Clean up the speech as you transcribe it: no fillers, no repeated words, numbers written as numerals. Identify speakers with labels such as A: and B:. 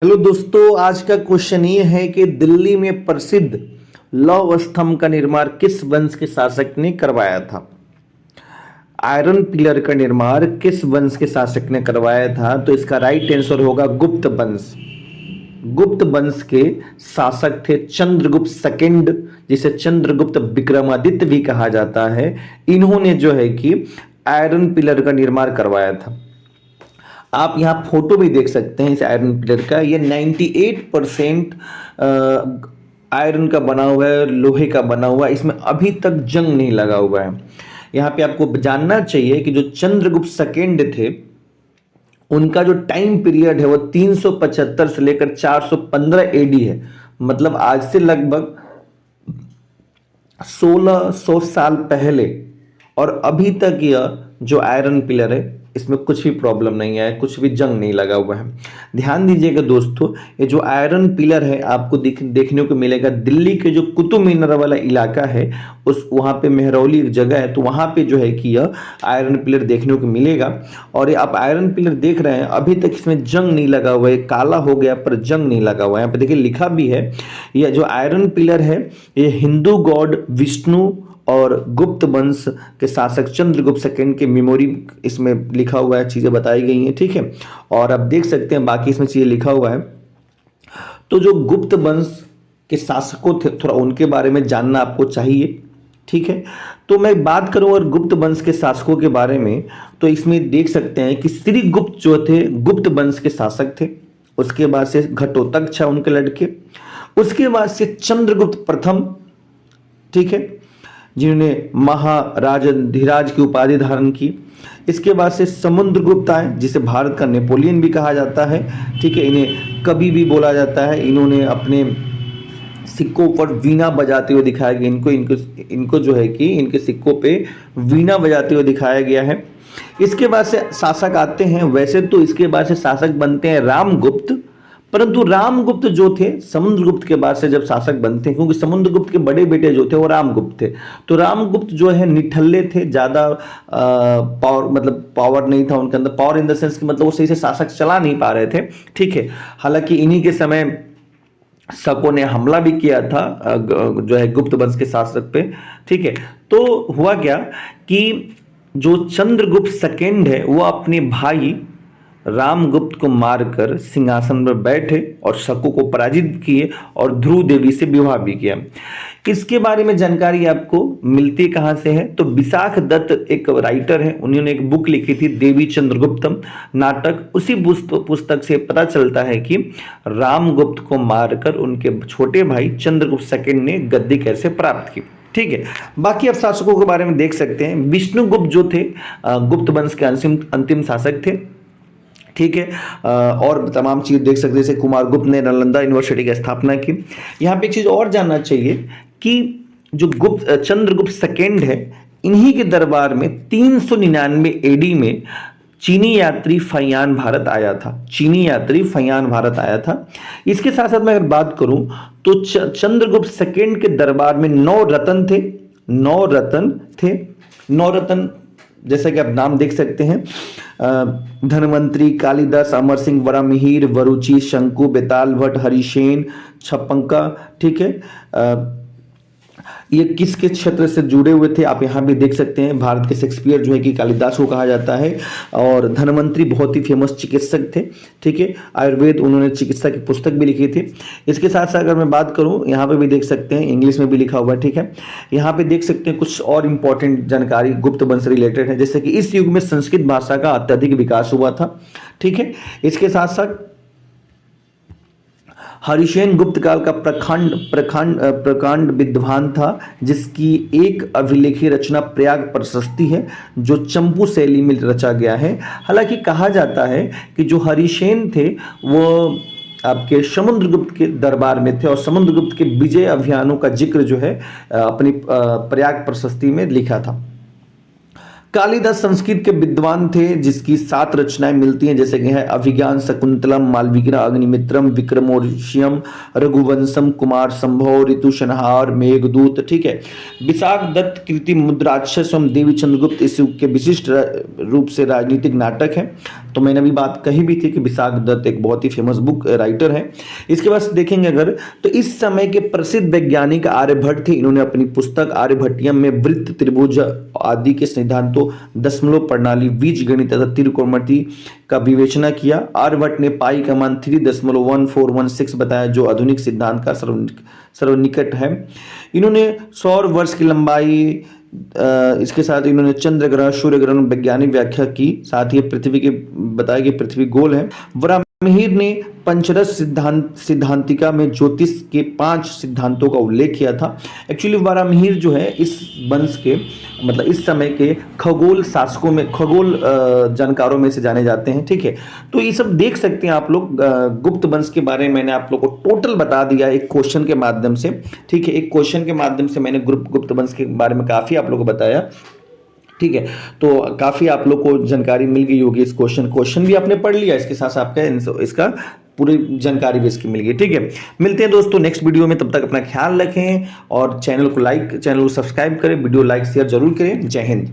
A: Hello दोस्तों, आज का क्वेश्चन ये है कि दिल्ली में प्रसिद्ध लौह स्तंभ का निर्माण किस वंश के शासक ने करवाया था। आयरन पिलर का निर्माण किस वंश के शासक ने करवाया था? तो इसका राइट आंसर होगा गुप्त वंश। गुप्त वंश के शासक थे चंद्रगुप्त सेकंड, जिसे चंद्रगुप्त विक्रमादित्य भी कहा जाता है। इन्होंने जो है कि आयरन पिलर का निर्माण करवाया था। आप यहाँ फोटो भी देख सकते हैं इस आयरन पिलर का। ये 98% आयरन का बना हुआ है, लोहे का बना हुआ है। इसमें अभी तक जंग नहीं लगा हुआ है। यहाँ पे आपको जानना चाहिए कि जो चंद्रगुप्त सेकंड थे, उनका जो टाइम पीरियड है वो 375 से लेकर 415 एडी है। मतलब आज से लगभग 1600 साल पहले। और अभी तक यह जो आयरन पिलर है, इसमें कुछ भी प्रॉब्लम नहीं है, कुछ भी जंग नहीं लगा हुआ है। ध्यान दीजिएगा दोस्तों, ये जो आयरन पिलर है आपको देखने को मिलेगा दिल्ली के जो कुतुब मीनार वाला इलाका है, उस वहाँ पे मेहरौली एक जगह है, तो वहाँ पे जो है कि यह आयरन पिलर देखने को मिलेगा। और ये आप आयरन पिलर देख रहे हैं, अभी तक इसमें जंग नहीं लगा हुआ है, काला हो गया पर जंग नहीं लगा हुआ है। यहाँ पे देखिए लिखा भी है, यह जो आयरन पिलर है ये हिंदू गॉड विष्णु और गुप्त वंश के शासक चंद्रगुप्त सेकंड के मेमोरी इसमें लिखा हुआ है, चीजें बताई गई हैं, ठीक है। और आप देख सकते हैं बाकी इसमें चीजें लिखा हुआ है। तो जो गुप्त वंश के शासकों थे, थोड़ा उनके बारे में जानना आपको चाहिए, ठीक है। तो मैं बात करूं और गुप्त वंश के शासकों के बारे में, तो इसमें देख सकते हैं कि श्रीगुप्त जो थे गुप्त वंश के शासक थे। उसके बाद से घटोत्कच उनके लड़के, उसके बाद से चंद्रगुप्त प्रथम, ठीक है, जिन्होंने महाराजाधिराज की उपाधि धारण की। इसके बाद से समुद्रगुप्त आए, जिसे भारत का नेपोलियन भी कहा जाता है, ठीक है। इन्हें कवि भी बोला जाता है। इन्होंने अपने सिक्कों पर वीणा बजाते हुए दिखाया गया। इनको जो है कि इनके सिक्कों पे वीणा बजाते हुए दिखाया गया है। इसके बाद से शासक आते हैं। वैसे तो इसके बाद से शासक बनते हैं रामगुप्त, परंतु रामगुप्त जो थे समुद्रगुप्त के बाद से जब शासक बनते हैं, क्योंकि समुद्रगुप्त के बड़े बेटे जो थे वो रामगुप्त थे, तो रामगुप्त जो है निठल्ले थे, ज्यादा पावर मतलब पावर नहीं था उनके अंदर। पावर इन द सेंस कि मतलब वो सही से शासक चला नहीं पा रहे थे, ठीक है। हालांकि इन्हीं के समय शकों ने हमला भी किया था जो है गुप्त वंश के शासक पे, ठीक है। तो हुआ क्या कि जो चंद्रगुप्त सेकंड है वो अपने भाई रामगुप्त को मारकर सिंहासन पर बैठे और शकों को पराजित किए और ध्रुव देवी से विवाह भी किया। इसके बारे में जानकारी आपको मिलती कहां से है? तो विशाख दत्त एक राइटर है, उन्होंने एक बुक लिखी थी देवी चंद्रगुप्तम नाटक। उसी पुस्तक से पता चलता है कि रामगुप्त को मारकर उनके छोटे भाई चंद्रगुप्त सेकंड ने गद्दी कैसे प्राप्त की, ठीक है। बाकी आप शासकों के बारे में देख सकते हैं। विष्णुगुप्त जो थे गुप्त वंश के अंतिम शासक थे, ठीक है। और तमाम चीज देख सकते हैं, जैसे कुमारगुप्त ने नालंदा यूनिवर्सिटी की स्थापना की। यहाँ पे एक चीज और जानना चाहिए कि जो चंद्रगुप्त सेकंड है, इन्हीं के दरबार में 399 एडी में चीनी यात्री फैयान भारत आया था। चीनी यात्री फैयान भारत आया था। इसके साथ साथ मैं अगर बात करूं तो चंद्रगुप्त सेकंड के दरबार में 9 रत्न थे। 9 रत्न थे। 9 रत्न जैसा कि आप नाम देख सकते हैं, धनवंतरी, कालिदास, अमर सिंह, वरामिहिर, वरुचि, शंकु, बेताल भट्ट, हरिसेन, छप्पंका, ठीक है। ये किसके क्षेत्र से जुड़े हुए थे आप यहाँ भी देख सकते हैं। भारत के शेक्सपियर जो है कि कालिदास को कहा जाता है। और धनवंतरी बहुत ही फेमस चिकित्सक थे, ठीक है। आयुर्वेद, उन्होंने चिकित्सा की पुस्तक भी लिखी थी। इसके साथ साथ अगर मैं बात करूँ, यहाँ पे भी देख सकते हैं, इंग्लिश में भी लिखा हुआ है, ठीक है। यहाँ पे देख सकते हैं कुछ और इंपॉर्टेंट जानकारी गुप्त वंश से रिलेटेड है, जैसे कि इस युग में संस्कृत भाषा का अत्यधिक विकास हुआ था, ठीक है। इसके साथ साथ हरिसेन गुप्त काल का प्रकांड विद्वान था, जिसकी एक अभिलेखीय रचना प्रयाग प्रशस्ति है, जो चंपू शैली में रचा गया है। हालांकि कहा जाता है कि जो हरिसेन थे वो आपके समुद्रगुप्त के दरबार में थे और समुद्रगुप्त के विजय अभियानों का जिक्र जो है अपनी प्रयाग प्रशस्ति में लिखा था। कालिदास संस्कृत के विद्वान थे जिसकी 7 रचनाएं मिलती हैं, जैसे कि है अभिज्ञान, शकुंतलम, मालविका, अग्निमित्रम, विक्रमोर्वशीयम, रघुवंशम, कुमार संभव, ऋतु संहार, मेघदूत। ठीक है। विशाख दत्त कृति मुद्राक्षस एवं देवी चंद्रगुप्त इस युग के विशिष्ट रूप से राजनीतिक नाटक है। तो मैंने अभी बात कही भी थी कि विशाख दत्त एक बहुत ही फेमस बुक राइटर है। इसके बाद देखेंगे अगर तो इस समय के प्रसिद्ध वैज्ञानिक आर्यभट्ट थे। इन्होंने अपनी पुस्तक आर्यभट्टियम में वृत्त, त्रिभुज आदि के सिद्धांतों, दशमलव प्रणाली, बीजगणित तथा त्रिकोणमिति का विवेचना किया। आर्यभट्ट ने पाई का मान 3.1416 बताया, जो आधुनिक सिद्धांत का सर्वनिकट है। इन्होंने सौर वर्ष की लंबाई, इसके साथ इन्होंने चंद्र ग्रह, सूर्य ग्रह वैज्ञानिक व्याख्या की। साथ ही पृथ्वी के बताया कि पृथ्वी गोल है। वराहमिहिर ने पंचरस सिद्धांतिका में ज्योतिष के 5 सिद्धांतों का उल्लेख किया था। एक्चुअली वराहमिहिर जो है इस वंश के मतलब इस समय के खगोल शासकों में, खगोल जानकारों में से जाने जाते हैं। ठीक है। तो ये सब देख सकते हैं आप लोग। गुप्त वंश के बारे में मैंने आप लोग को टोटल बता दिया एक क्वेश्चन के माध्यम से। ठीक है। एक क्वेश्चन के माध्यम से मैंने गुप्त वंश के बारे में काफी आप लोग को बताया। ठीक है। तो काफी आप लोग को जानकारी मिल गई होगी। इस क्वेश्चन भी आपने पढ़ लिया, इसके साथ आपका इसका पूरी जानकारी भी इसकी मिल गई। ठीक है। मिलते हैं दोस्तों नेक्स्ट वीडियो में, तब तक अपना ख्याल रखें और चैनल को सब्सक्राइब करें, वीडियो लाइक शेयर जरूर करें। जय हिंद।